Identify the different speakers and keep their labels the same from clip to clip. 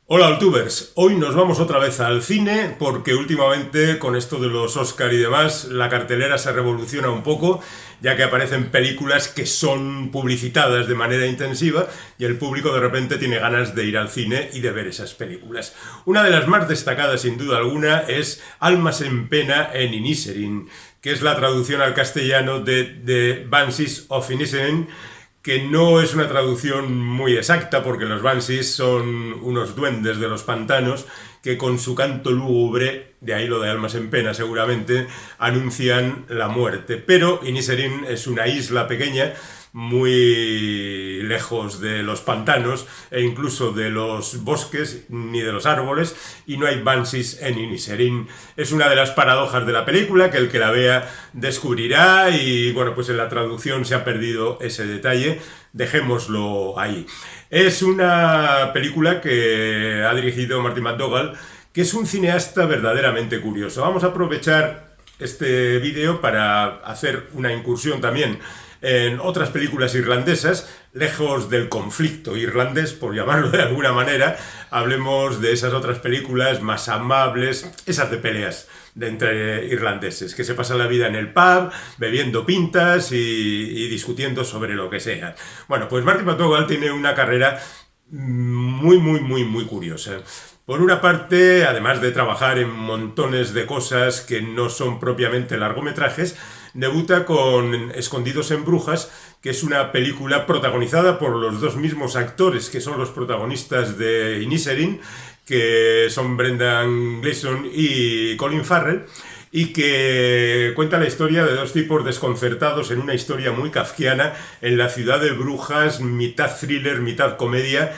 Speaker 1: Hola Altubers, hoy nos vamos otra vez al cine porque últimamente con esto de los Oscar y demás la cartelera se revoluciona un poco ya que aparecen películas que son publicitadas de manera intensiva y el público de repente tiene ganas de ir al cine y de ver esas películas. Una de las más destacadas sin duda alguna es Almas en pena en Inisherin, que es la traducción al castellano de Banshees of Inisherin, que no es una traducción muy exacta porque los Banshees son unos duendes de los pantanos que con su canto lúgubre, de ahí lo de almas en pena seguramente, anuncian la muerte. Pero Inisherin es una isla pequeña muy lejos de los pantanos e incluso de los bosques ni de los árboles, y no hay Banshees en Inisherin. Es una de las paradojas de la película que el que la vea descubrirá, y bueno, pues en la traducción se ha perdido ese detalle, dejémoslo ahí. Es una película que ha dirigido Martin McDougall, que es un cineasta verdaderamente curioso. Vamos a aprovechar este vídeo para hacer una incursión también en otras películas irlandesas, lejos del conflicto irlandés, por llamarlo de alguna manera. Hablemos de esas otras películas más amables, esas de peleas de entre irlandeses, que se pasan la vida en el pub, bebiendo pintas y discutiendo sobre lo que sea. Bueno, pues Martin McDougall tiene una carrera muy curiosa. Por una parte, además de trabajar en montones de cosas que no son propiamente largometrajes, debuta con Escondidos en Brujas, que es una película protagonizada por los dos mismos actores que son los protagonistas de Inisherin, que son Brendan Gleeson y Colin Farrell, y que cuenta la historia de dos tipos desconcertados en una historia muy kafkiana en la ciudad de Brujas, mitad thriller, mitad comedia,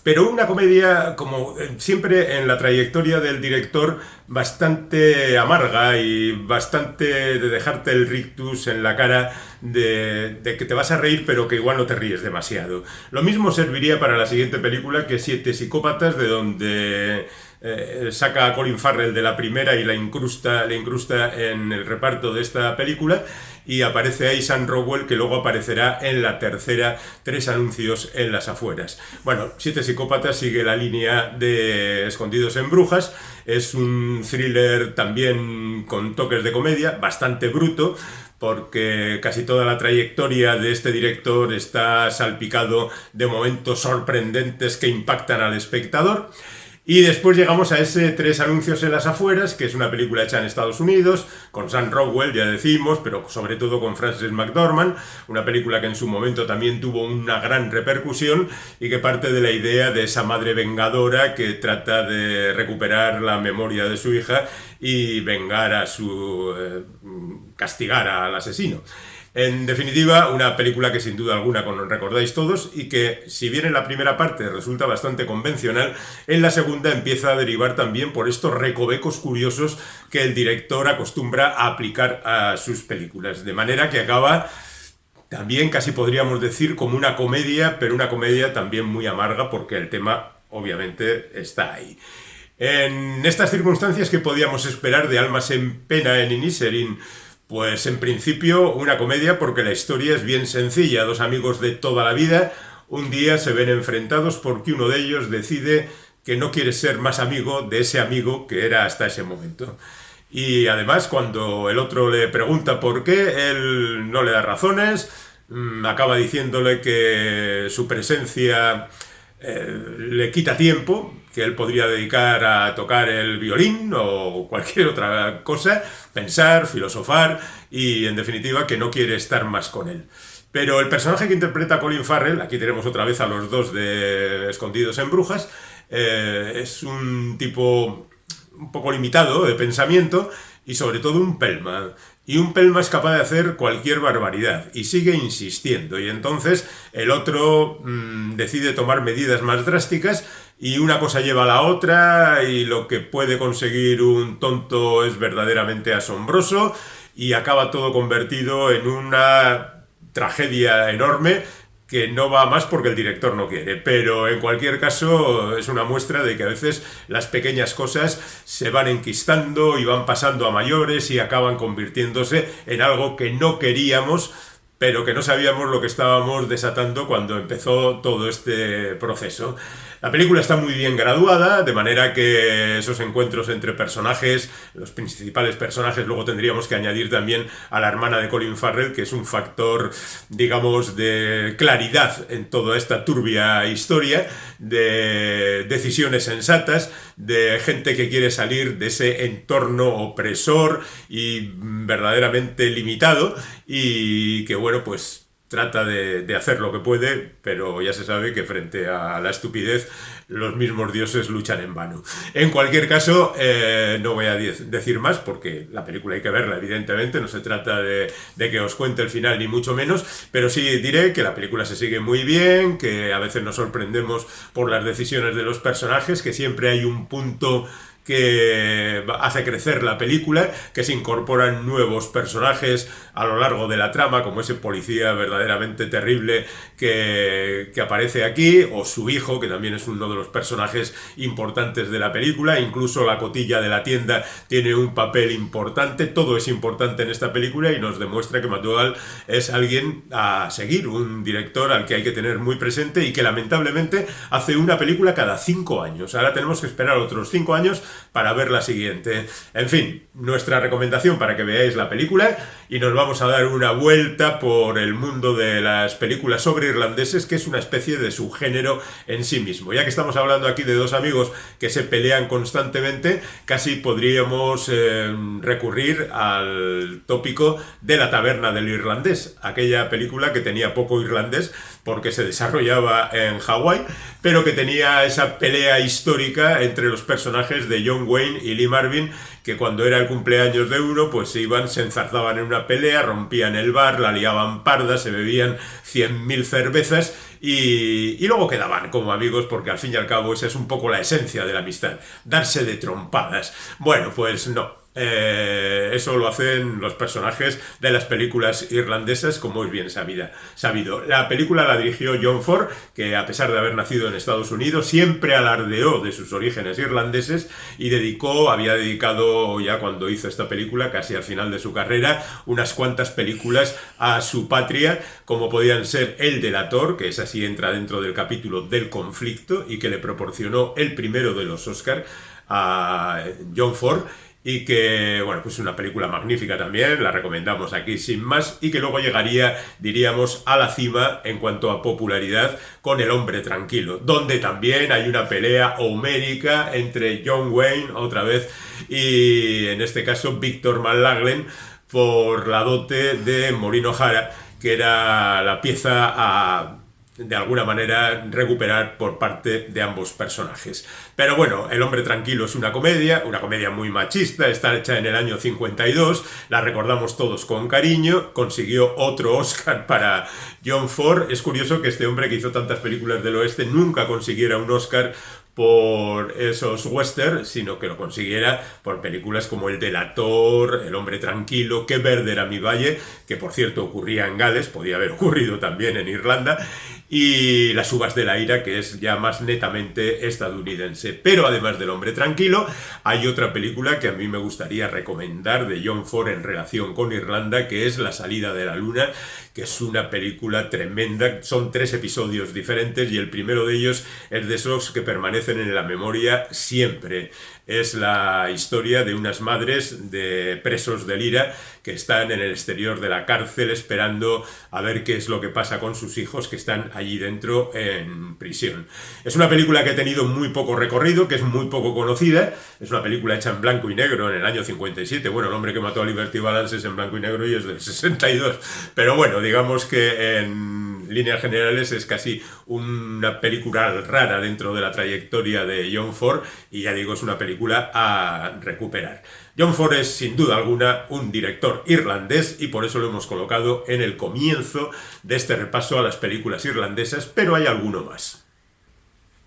Speaker 1: pero una comedia, como siempre en la trayectoria del director, bastante amarga y bastante de dejarte el rictus en la cara de que te vas a reír pero que igual no te ríes demasiado. Lo mismo serviría para la siguiente película, que es Siete psicópatas, de donde saca a Colin Farrell de la primera y le incrusta en el reparto de esta película, y aparece ahí Sam Rockwell, que luego aparecerá en la tercera, Tres anuncios en las afueras. Bueno, Siete psicópatas sigue la línea de Escondidos en Brujas. Es un thriller también con toques de comedia, bastante bruto, porque casi toda la trayectoria de este director está salpicado de momentos sorprendentes que impactan al espectador. Y después llegamos a ese Tres anuncios en las afueras, que es una película hecha en Estados Unidos, con Sam Rockwell, ya decimos, pero sobre todo con Frances McDormand, una película que en su momento también tuvo una gran repercusión y que parte de la idea de esa madre vengadora que trata de recuperar la memoria de su hija y vengar a su... castigar al asesino. En definitiva, una película que sin duda alguna recordáis todos, y que, si bien en la primera parte resulta bastante convencional, en la segunda empieza a derivar también por estos recovecos curiosos que el director acostumbra a aplicar a sus películas. De manera que acaba también, casi podríamos decir, como una comedia, pero una comedia también muy amarga, porque el tema obviamente está ahí. En estas circunstancias, ¿qué podíamos esperar de Almas en pena en Inisherin? Pues en principio una comedia, porque la historia es bien sencilla. Dos amigos de toda la vida un día se ven enfrentados porque uno de ellos decide que no quiere ser más amigo de ese amigo que era hasta ese momento. Y además, cuando el otro le pregunta por qué, él no le da razones, acaba diciéndole que su presencia le quita tiempo que él podría dedicar a tocar el violín o cualquier otra cosa, pensar, filosofar, y en definitiva que no quiere estar más con él. Pero el personaje que interpreta Colin Farrell, aquí tenemos otra vez a los dos de Escondidos en Brujas, es un tipo un poco limitado de pensamiento y sobre todo un pelma. Y un pelma es capaz de hacer cualquier barbaridad y sigue insistiendo, y entonces el otro decide tomar medidas más drásticas, y una cosa lleva a la otra, y lo que puede conseguir un tonto es verdaderamente asombroso, y acaba todo convertido en una tragedia enorme que no va más porque el director no quiere. Pero en cualquier caso es una muestra de que a veces las pequeñas cosas se van enquistando y van pasando a mayores y acaban convirtiéndose en algo que no queríamos, pero que no sabíamos lo que estábamos desatando cuando empezó todo este proceso. La película está muy bien graduada, de manera que esos encuentros entre personajes, los principales personajes, luego tendríamos que añadir también a la hermana de Colin Farrell, que es un factor, digamos, de claridad en toda esta turbia historia, de decisiones sensatas, de gente que quiere salir de ese entorno opresor y verdaderamente limitado, y que, bueno, pues trata de hacer lo que puede, pero ya se sabe que frente a la estupidez los mismos dioses luchan en vano. En cualquier caso, no voy a decir más porque la película hay que verla, evidentemente, no se trata de que os cuente el final ni mucho menos, pero sí diré que la película se sigue muy bien, que a veces nos sorprendemos por las decisiones de los personajes, que siempre hay un punto que hace crecer la película, que se incorporan nuevos personajes a lo largo de la trama, como ese policía verdaderamente terrible que aparece aquí, o su hijo, que también es uno de los personajes importantes de la película. Incluso la cotilla de la tienda tiene un papel importante. Todo es importante en esta película y nos demuestra que McDougall es alguien a seguir, un director al que hay que tener muy presente y que lamentablemente hace una película cada 5 años. Ahora tenemos que esperar otros 5 años para ver la siguiente. En fin, nuestra recomendación para que veáis la película, y nos vamos a dar una vuelta por el mundo de las películas sobre irlandeses, que es una especie de subgénero en sí mismo. Ya que estamos hablando aquí de dos amigos que se pelean constantemente, casi podríamos recurrir al tópico de La taberna del irlandés, aquella película que tenía poco irlandés porque se desarrollaba en Hawái, pero que tenía esa pelea histórica entre los personajes de John Wayne y Lee Marvin, que cuando era el cumpleaños de uno, pues se enzarzaban en una pelea, rompían el bar, la liaban parda, se bebían 100.000 cervezas y luego quedaban como amigos, porque al fin y al cabo esa es un poco la esencia de la amistad, darse de trompadas. Bueno, pues no. Eso lo hacen los personajes de las películas irlandesas, como es bien sabido. La película la dirigió John Ford, que a pesar de haber nacido en Estados Unidos, siempre alardeó de sus orígenes irlandeses y había dedicado ya cuando hizo esta película, casi al final de su carrera, unas cuantas películas a su patria, como podían ser El delator, que es así, entra dentro del capítulo del conflicto y que le proporcionó el primero de los Oscar a John Ford, y que, bueno, pues una película magnífica también, la recomendamos aquí sin más, y que luego llegaría, diríamos, a la cima en cuanto a popularidad con El hombre tranquilo, donde también hay una pelea homérica entre John Wayne, otra vez, y en este caso Victor McLaglen, por la dote de Maureen O'Hara, que era la pieza a, de alguna manera, recuperar por parte de ambos personajes. Pero bueno, El hombre tranquilo es una comedia muy machista, está hecha en el año 52, la recordamos todos con cariño, consiguió otro Oscar para John Ford. Es curioso que este hombre que hizo tantas películas del oeste nunca consiguiera un Oscar por esos westerns, sino que lo consiguiera por películas como El delator, El hombre tranquilo, Qué verde era mi valle, que por cierto ocurría en Gales, podía haber ocurrido también en Irlanda, y Las uvas de la ira, que es ya más netamente estadounidense. Pero además del hombre tranquilo, hay otra película que a mí me gustaría recomendar de John Ford en relación con Irlanda, que es La salida de la luna, que es una película tremenda. Son 3 episodios diferentes y el primero de ellos es de esos que permanecen en la memoria siempre. Es la historia de unas madres de presos del IRA que están en el exterior de la cárcel esperando a ver qué es lo que pasa con sus hijos que están allí dentro en prisión. Es una película que ha tenido muy poco recorrido, que es muy poco conocida. Es una película hecha en blanco y negro en el año 57. Bueno, El hombre que mató a Liberty Balance es en blanco y negro y es del 62. Pero bueno, digamos que en líneas generales es casi una película rara dentro de la trayectoria de John Ford, y ya digo, es una película a recuperar. John Ford es sin duda alguna un director irlandés y por eso lo hemos colocado en el comienzo de este repaso a las películas irlandesas, pero hay alguno más.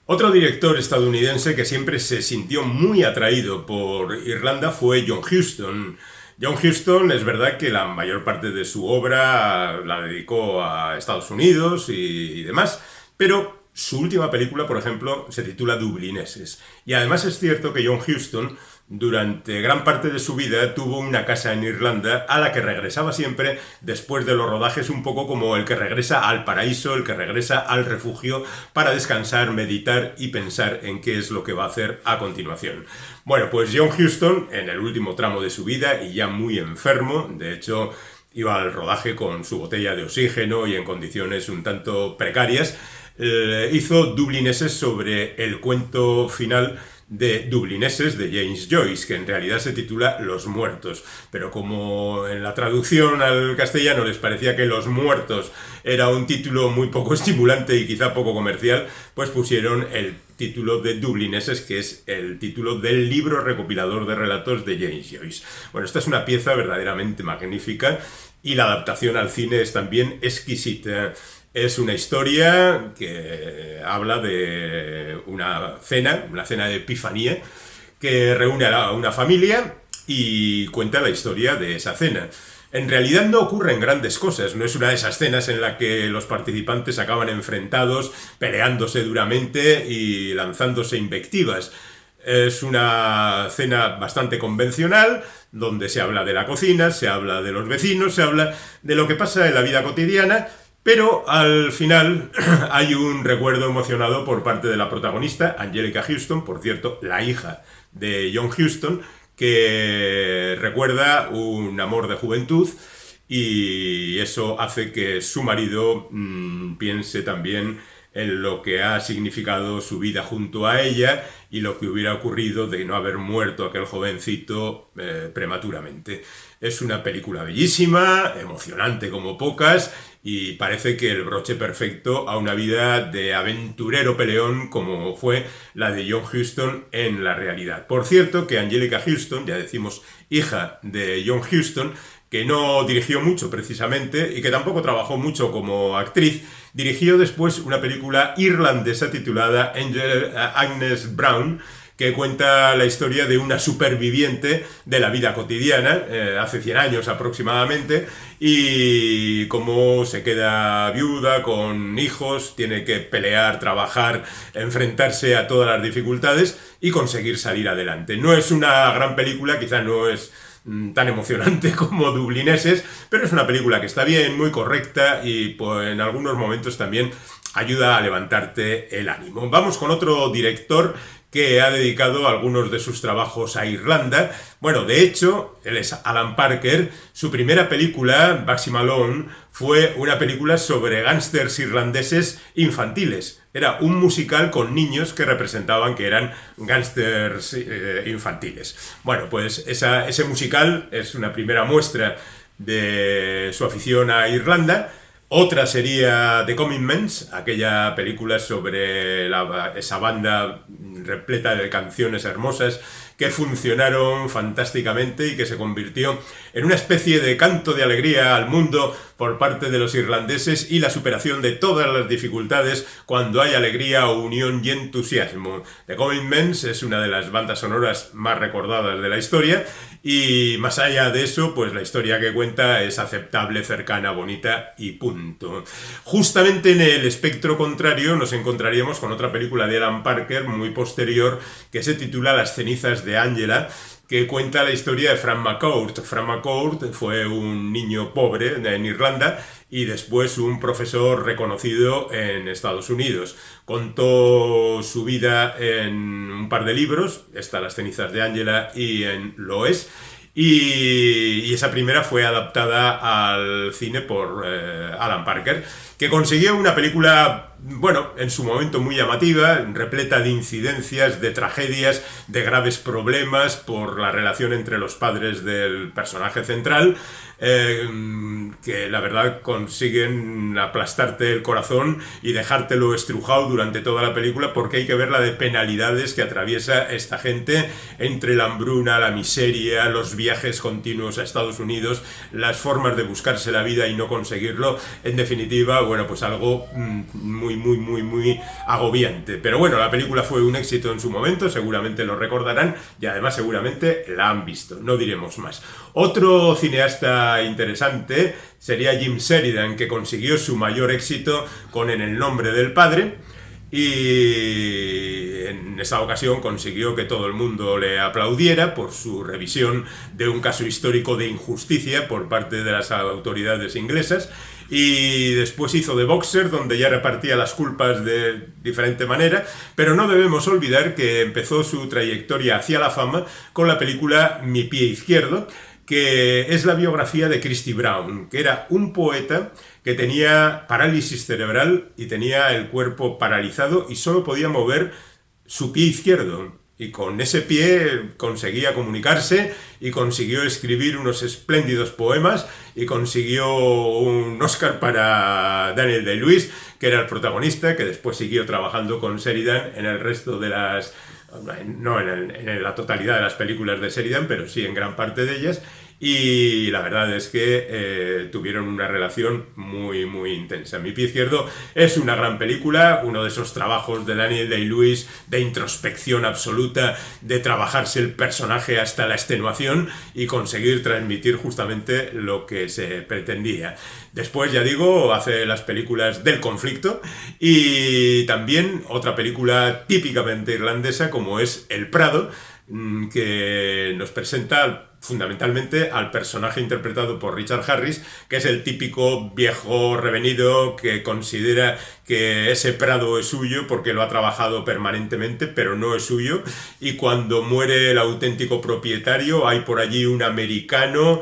Speaker 1: Otro director estadounidense que siempre se sintió muy atraído por Irlanda fue John Huston. John Huston, es verdad que la mayor parte de su obra la dedicó a Estados Unidos y demás, pero Su última película, por ejemplo, se titula Dublineses. Y además es cierto que John Huston, durante gran parte de su vida, tuvo una casa en Irlanda a la que regresaba siempre después de los rodajes, un poco como el que regresa al paraíso, el que regresa al refugio para descansar, meditar y pensar en qué es lo que va a hacer a continuación. Bueno, pues John Huston, en el último tramo de su vida y ya muy enfermo, de hecho iba al rodaje con su botella de oxígeno y en condiciones un tanto precarias, hizo Dublineses sobre el cuento final de Dublineses de James Joyce, que en realidad se titula Los Muertos, pero como en la traducción al castellano les parecía que Los Muertos era un título muy poco estimulante y quizá poco comercial, pues pusieron el título de Dublineses, que es el título del libro recopilador de relatos de James Joyce. Bueno, esta es una pieza verdaderamente magnífica y la adaptación al cine es también exquisita. Es una historia que habla de una cena de Epifanía, que reúne a una familia y cuenta la historia de esa cena. En realidad no ocurren grandes cosas, no es una de esas cenas en la que los participantes acaban enfrentados, peleándose duramente y lanzándose invectivas. Es una cena bastante convencional, donde se habla de la cocina, se habla de los vecinos, se habla de lo que pasa en la vida cotidiana, pero al final hay un recuerdo emocionado por parte de la protagonista, Anjelica Huston, por cierto, la hija de John Huston, que recuerda un amor de juventud y eso hace que su marido piense también en lo que ha significado su vida junto a ella y lo que hubiera ocurrido de no haber muerto aquel jovencito prematuramente. Es una película bellísima, emocionante como pocas y parece que el broche perfecto a una vida de aventurero peleón como fue la de John Huston en la realidad. Por cierto que Anjelica Huston, ya decimos hija de John Huston, que no dirigió mucho precisamente y que tampoco trabajó mucho como actriz, dirigió después una película irlandesa titulada Agnes Brown, que cuenta la historia de una superviviente de la vida cotidiana, hace 100 años aproximadamente, y cómo se queda viuda, con hijos, tiene que pelear, trabajar, enfrentarse a todas las dificultades y conseguir salir adelante. No es una gran película, quizá no es tan emocionante como Dublineses, pero es una película que está bien, muy correcta y pues, en algunos momentos también ayuda a levantarte el ánimo. Vamos con otro director que ha dedicado algunos de sus trabajos a Irlanda. Bueno, de hecho, él es Alan Parker. Su primera película, Bugsy Malone, fue una película sobre gángsters irlandeses infantiles. Era un musical con niños que representaban que eran gángsters infantiles. Bueno, pues ese musical es una primera muestra de su afición a Irlanda. Otra sería The Commitments, aquella película sobre esa banda repleta de canciones hermosas que funcionaron fantásticamente y que se convirtió en una especie de canto de alegría al mundo por parte de los irlandeses y la superación de todas las dificultades cuando hay alegría, unión y entusiasmo. The Commitments es una de las bandas sonoras más recordadas de la historia y más allá de eso, pues la historia que cuenta es aceptable, cercana, bonita y punto. Justamente en el espectro contrario nos encontraríamos con otra película de Alan Parker muy posterior que se titula Las cenizas de Angela, que cuenta la historia de Frank McCourt. Frank McCourt fue un niño pobre en Irlanda y después un profesor reconocido en Estados Unidos. Contó su vida en un par de libros, está Las cenizas de Angela y en Lo es, y esa primera fue adaptada al cine por Alan Parker, que consiguió una película, bueno, en su momento muy llamativa, repleta de incidencias, de tragedias, de graves problemas por la relación entre los padres del personaje central, que la verdad consiguen aplastarte el corazón y dejártelo estrujado durante toda la película, porque hay que ver la de penalidades que atraviesa esta gente entre la hambruna, la miseria, los viajes continuos a Estados Unidos, las formas de buscarse la vida y no conseguirlo. En definitiva, bueno, pues algo muy agobiante. Pero bueno, la película fue un éxito en su momento, seguramente lo recordarán y además seguramente la han visto, no diremos más. Otro cineasta interesante sería Jim Sheridan, que consiguió su mayor éxito con En el nombre del padre, y en esa ocasión consiguió que todo el mundo le aplaudiera por su revisión de un caso histórico de injusticia por parte de las autoridades inglesas. Y después hizo The Boxer, donde ya repartía las culpas de diferente manera, pero no debemos olvidar que empezó su trayectoria hacia la fama con la película Mi pie izquierdo, que es la biografía de Christy Brown, que era un poeta que tenía parálisis cerebral y tenía el cuerpo paralizado y solo podía mover su pie izquierdo. Y con ese pie conseguía comunicarse y consiguió escribir unos espléndidos poemas y consiguió un Oscar para Daniel Day-Lewis, que era el protagonista, que después siguió trabajando con Sheridan en el resto de las... no en la totalidad de las películas de Sheridan, pero sí en gran parte de ellas. Y la verdad es que tuvieron una relación muy, muy intensa. Mi pie izquierdo es una gran película, uno de esos trabajos de Daniel Day-Lewis de introspección absoluta, de trabajarse el personaje hasta la extenuación y conseguir transmitir justamente lo que se pretendía. Después, ya digo, hace las películas del conflicto y también otra película típicamente irlandesa como es El Prado, que nos presenta fundamentalmente al personaje interpretado por Richard Harris, que es el típico viejo revenido que considera que ese prado es suyo porque lo ha trabajado permanentemente, pero no es suyo, y cuando muere el auténtico propietario hay por allí un americano,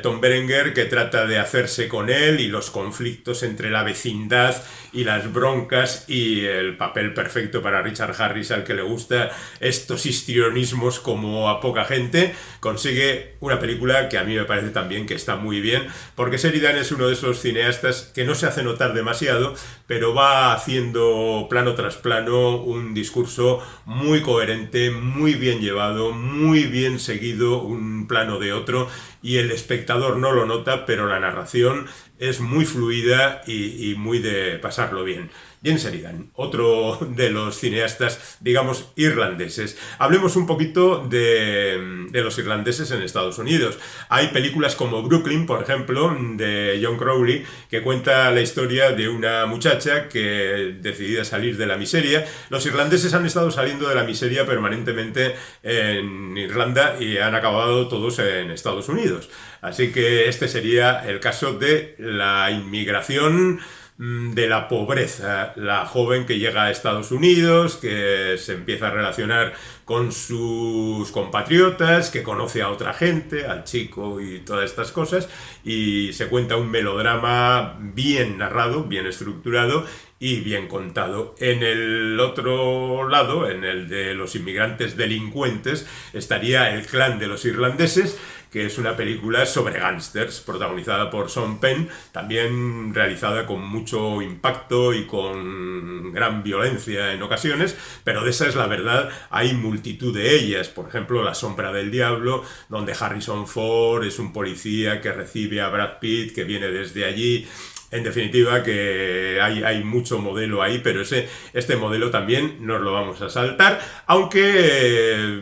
Speaker 1: Tom Berenger, que trata de hacerse con él, y los conflictos entre la vecindad y las broncas, y el papel perfecto para Richard Harris, al que le gusta estos histrionismos como a poca gente. Consigue una película que a mí me parece también que está muy bien, porque Sheridan es uno de esos cineastas que no se hace notar demasiado, pero va haciendo plano tras plano un discurso muy coherente, muy bien llevado, muy bien seguido un plano de otro, y el espectador no lo nota, pero la narración es muy fluida y muy de pasarlo bien. James Sheridan, otro de los cineastas, digamos, irlandeses. Hablemos un poquito de los irlandeses en Estados Unidos. Hay películas como Brooklyn, por ejemplo, de John Crowley, que cuenta la historia de una muchacha que decidía salir de la miseria. Los irlandeses han estado saliendo de la miseria permanentemente en Irlanda y han acabado todos en Estados Unidos. Así que este sería el caso de la inmigración, de la pobreza, la joven que llega a Estados Unidos, que se empieza a relacionar con sus compatriotas, que conoce a otra gente, al chico y todas estas cosas, y se cuenta un melodrama bien narrado, bien estructurado y bien contado. En el otro lado, en el de los inmigrantes delincuentes, estaría El clan de los irlandeses, que es una película sobre gángsters, protagonizada por Sean Penn, también realizada con mucho impacto y con gran violencia en ocasiones, pero de esa es la verdad, hay multitud de ellas. Por ejemplo, La sombra del diablo, donde Harrison Ford es un policía que recibe a Brad Pitt, que viene desde allí. En definitiva, que hay mucho modelo ahí, pero este modelo también nos lo vamos a saltar, aunque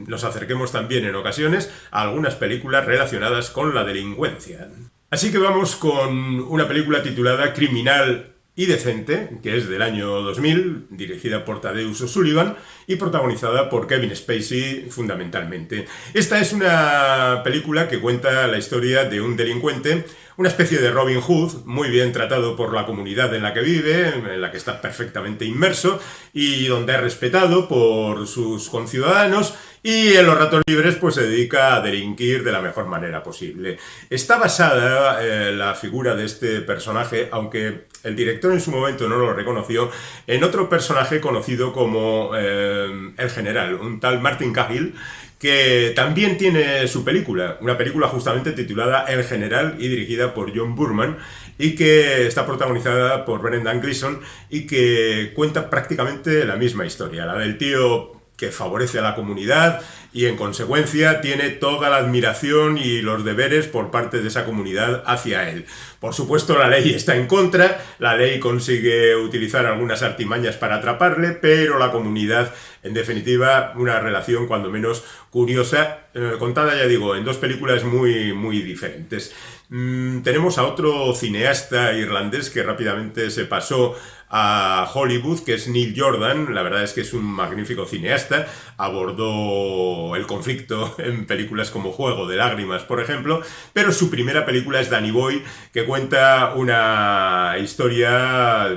Speaker 1: nos acerquemos también en ocasiones a algunas películas relacionadas con la delincuencia. Así que vamos con una película titulada Criminal y Decente, que es del año 2000, dirigida por Tadeusz O'Sullivan y protagonizada por Kevin Spacey fundamentalmente. Esta es una película que cuenta la historia de un delincuente, una especie de Robin Hood, muy bien tratado por la comunidad en la que vive, en la que está perfectamente inmerso y donde es respetado por sus conciudadanos, y en los ratos libres pues se dedica a delinquir de la mejor manera posible. Está basada la figura de este personaje, aunque el director en su momento no lo reconoció, en otro personaje conocido como El General, un tal Martin Cahill, que también tiene su película, una película justamente titulada El General y dirigida por John Boorman, y que está protagonizada por Brendan Gleeson y que cuenta prácticamente la misma historia, la del tío que favorece a la comunidad y en consecuencia tiene toda la admiración y los deberes por parte de esa comunidad hacia él. Por supuesto, la ley está en contra, la ley consigue utilizar algunas artimañas para atraparle, pero la comunidad, en definitiva, una relación cuando menos curiosa, contada, ya digo, en dos películas muy, muy diferentes. Tenemos a otro cineasta irlandés que rápidamente se pasó a Hollywood, que es Neil Jordan. La verdad es que es un magnífico cineasta. Abordó el conflicto en películas como Juego de Lágrimas, por ejemplo, pero su primera película es Danny Boy, que cuenta una historia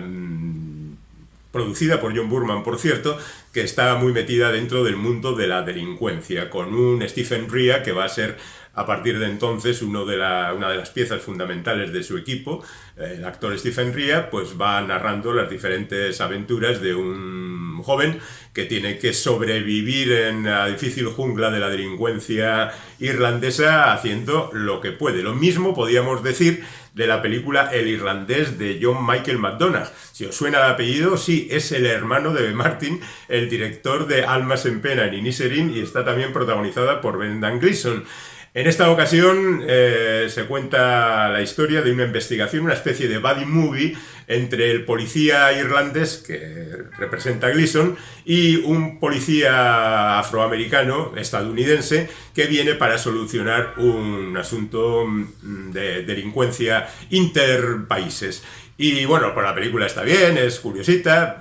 Speaker 1: producida por John Boorman, por cierto, que está muy metida dentro del mundo de la delincuencia, con un Stephen Rea que va a ser a partir de entonces una de las piezas fundamentales de su equipo. El actor Stephen Rea pues va narrando las diferentes aventuras de un joven que tiene que sobrevivir en la difícil jungla de la delincuencia irlandesa haciendo lo que puede. Lo mismo podíamos decir de la película El Irlandés de John Michael McDonagh. Si os suena el apellido, sí, es el hermano de Martin, el director de Almas en Pena en Inisherin, y está también protagonizada por Brendan Gleeson. En esta ocasión se cuenta la historia de una investigación, una especie de buddy movie entre el policía irlandés, que representa a Gleeson, y un policía afroamericano, estadounidense, que viene para solucionar un asunto de delincuencia interpaíses. Y bueno, pues la película está bien, es curiosita,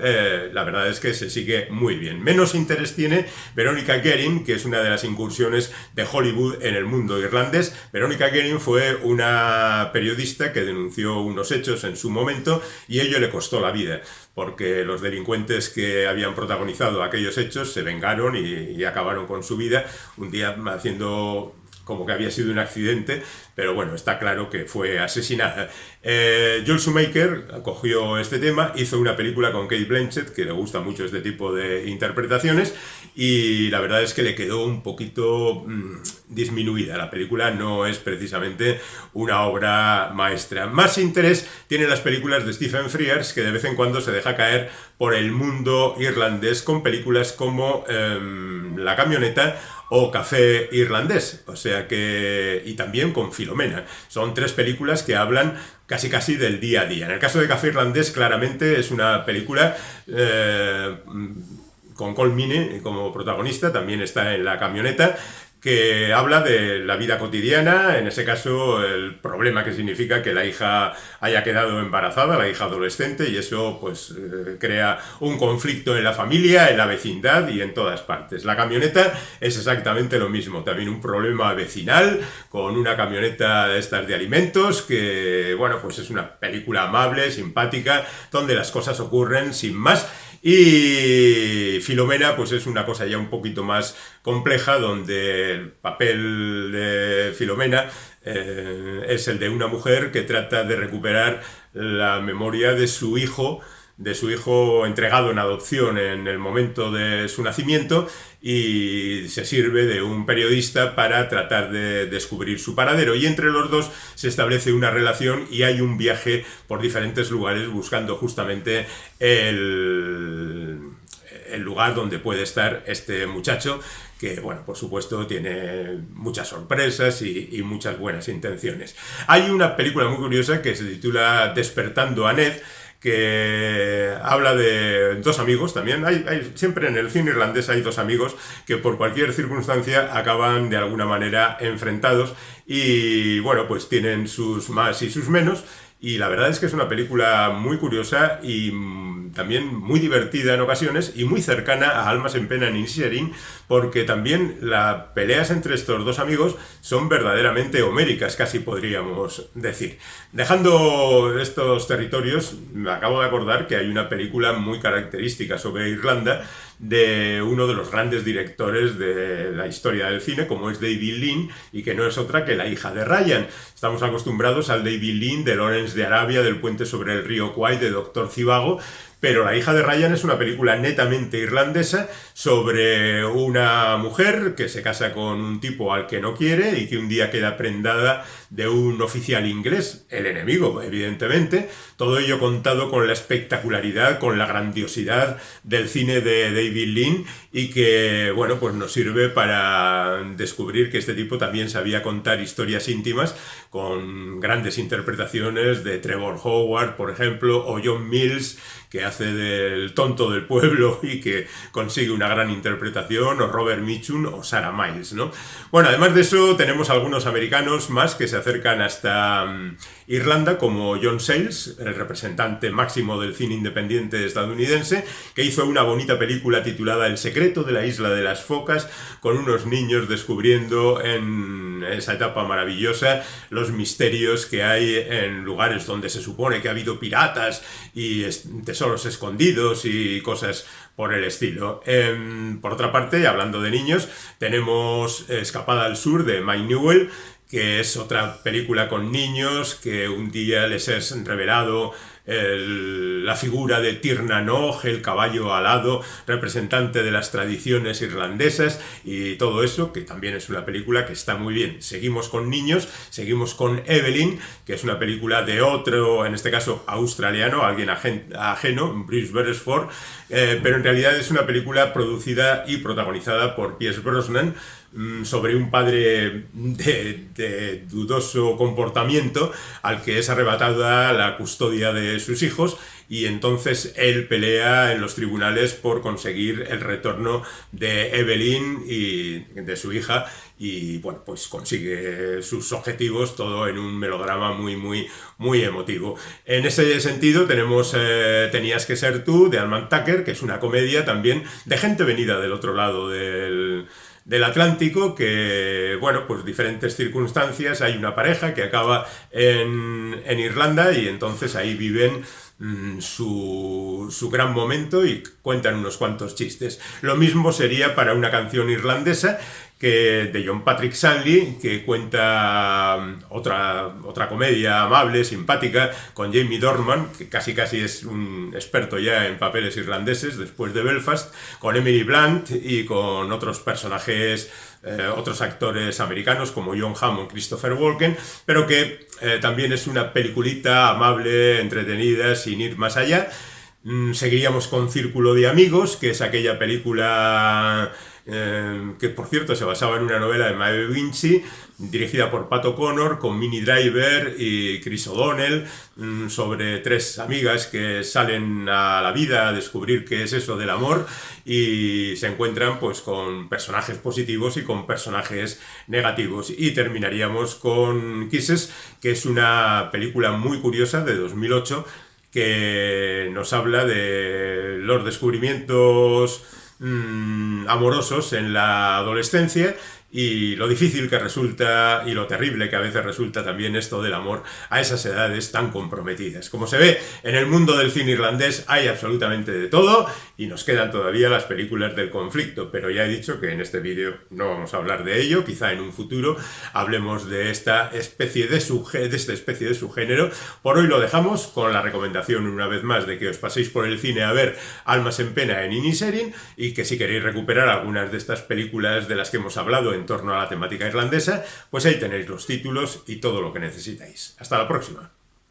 Speaker 1: la verdad es que se sigue muy bien. Menos interés tiene Veronica Guerin, que es una de las incursiones de Hollywood en el mundo irlandés. Veronica Guerin fue una periodista que denunció unos hechos en su momento y ello le costó la vida, porque los delincuentes que habían protagonizado aquellos hechos se vengaron y acabaron con su vida, un día haciendo como que había sido un accidente, pero bueno, está claro que fue asesinada. Joel Schumacher cogió este tema, hizo una película con Cate Blanchett, que le gusta mucho este tipo de interpretaciones, y la verdad es que le quedó un poquito disminuida. La película no es precisamente una obra maestra. Más interés tienen las películas de Stephen Frears, que de vez en cuando se deja caer por el mundo irlandés con películas como La camioneta o Café irlandés, o sea que, y también con Filomena. Son tres películas que hablan casi del día a día. En el caso de Café irlandés, claramente es una película con Colm Meaney como protagonista, también está en La camioneta, que habla de la vida cotidiana, en ese caso el problema que significa que la hija haya quedado embarazada, la hija adolescente, y eso pues crea un conflicto en la familia, en la vecindad y en todas partes. La camioneta es exactamente lo mismo, también un problema vecinal con una camioneta de estas de alimentos que, bueno, pues es una película amable, simpática, donde las cosas ocurren sin más. Y Filomena pues es una cosa ya un poquito más compleja, donde el papel de Filomena es el de una mujer que trata de recuperar la memoria de su hijo entregado en adopción en el momento de su nacimiento, y se sirve de un periodista para tratar de descubrir su paradero, y entre los dos se establece una relación y hay un viaje por diferentes lugares buscando justamente el lugar donde puede estar este muchacho, que, bueno, por supuesto tiene muchas sorpresas y muchas buenas intenciones. Hay una película muy curiosa que se titula Despertando a Ned, que habla de dos amigos también. Siempre en el cine irlandés hay dos amigos que por cualquier circunstancia acaban de alguna manera enfrentados y, bueno, pues tienen sus más y sus menos. Y la verdad es que es una película muy curiosa y también muy divertida en ocasiones y muy cercana a Almas en Pena en Inisherin, porque también las peleas entre estos dos amigos son verdaderamente homéricas, casi podríamos decir. Dejando estos territorios, me acabo de acordar que hay una película muy característica sobre Irlanda de uno de los grandes directores de la historia del cine, como es David Lean, y que no es otra que La hija de Ryan. Estamos acostumbrados al David Lean de Lawrence de Arabia, del puente sobre el río Kwai, de Doctor Zhivago, pero La hija de Ryan es una película netamente irlandesa sobre una mujer que se casa con un tipo al que no quiere y que un día queda prendada de un oficial inglés, el enemigo, evidentemente. Todo ello contado con la espectacularidad, con la grandiosidad del cine de David Lean, y que, bueno, pues nos sirve para descubrir que este tipo también sabía contar historias íntimas con grandes interpretaciones de Trevor Howard, por ejemplo, o John Mills, que hace del tonto del pueblo y que consigue una gran interpretación, o Robert Mitchum o Sarah Miles, ¿no? Bueno, además de eso tenemos algunos americanos más que se acercan hasta Irlanda, como John Sayles, el representante máximo del cine independiente estadounidense, que hizo una bonita película titulada El secreto de la isla de las focas, con unos niños descubriendo en esa etapa maravillosa los misterios que hay en lugares donde se supone que ha habido piratas y tesoros escondidos y cosas por el estilo. Por otra parte, hablando de niños, tenemos Escapada al Sur de Mike Newell, que es otra película con niños que un día les es revelado la figura de Tir na Nog, el caballo alado, representante de las tradiciones irlandesas y todo eso, que también es una película que está muy bien. Seguimos con niños, seguimos con Evelyn, que es una película de otro, en este caso australiano, alguien ajeno, Bruce Beresford, pero en realidad es una película producida y protagonizada por Pierce Brosnan, sobre un padre de dudoso comportamiento al que es arrebatada la custodia de sus hijos, y entonces él pelea en los tribunales por conseguir el retorno de Evelyn y de su hija, y bueno, pues consigue sus objetivos, todo en un melodrama muy emotivo. En ese sentido tenemos Tenías que ser tú, de Alman Tucker, que es una comedia también de gente venida del otro lado del Atlántico, que, bueno, pues diferentes circunstancias, hay una pareja que acaba en Irlanda y entonces ahí viven su gran momento y cuentan unos cuantos chistes. Lo mismo sería para una canción irlandesa de John Patrick Shanley, que cuenta otra comedia amable, simpática, con Jamie Dornan, que casi es un experto ya en papeles irlandeses después de Belfast, con Emily Blunt y con otros personajes, otros actores americanos como John Hamm, Christopher Walken, pero que también es una peliculita amable, entretenida, sin ir más allá. Seguiríamos con Círculo de Amigos, que es aquella película que por cierto se basaba en una novela de Maeve Binchy, dirigida por Pat O'Connor, con Minnie Driver y Chris O'Donnell, sobre tres amigas que salen a la vida a descubrir qué es eso del amor y se encuentran pues con personajes positivos y con personajes negativos. Y terminaríamos con Kisses, que es una película muy curiosa de 2008 que nos habla de los descubrimientos amorosos en la adolescencia y lo difícil que resulta y lo terrible que a veces resulta también esto del amor a esas edades tan comprometidas. Como se ve, en el mundo del cine irlandés hay absolutamente de todo y nos quedan todavía las películas del conflicto, pero ya he dicho que en este vídeo no vamos a hablar de ello, quizá en un futuro hablemos de esta especie de subgénero. Por hoy lo dejamos con la recomendación una vez más de que os paséis por el cine a ver Almas en Pena en Inisherin y que si queréis recuperar algunas de estas películas de las que hemos hablado en torno a la temática irlandesa, pues ahí tenéis los títulos y todo lo que necesitáis. Hasta la próxima.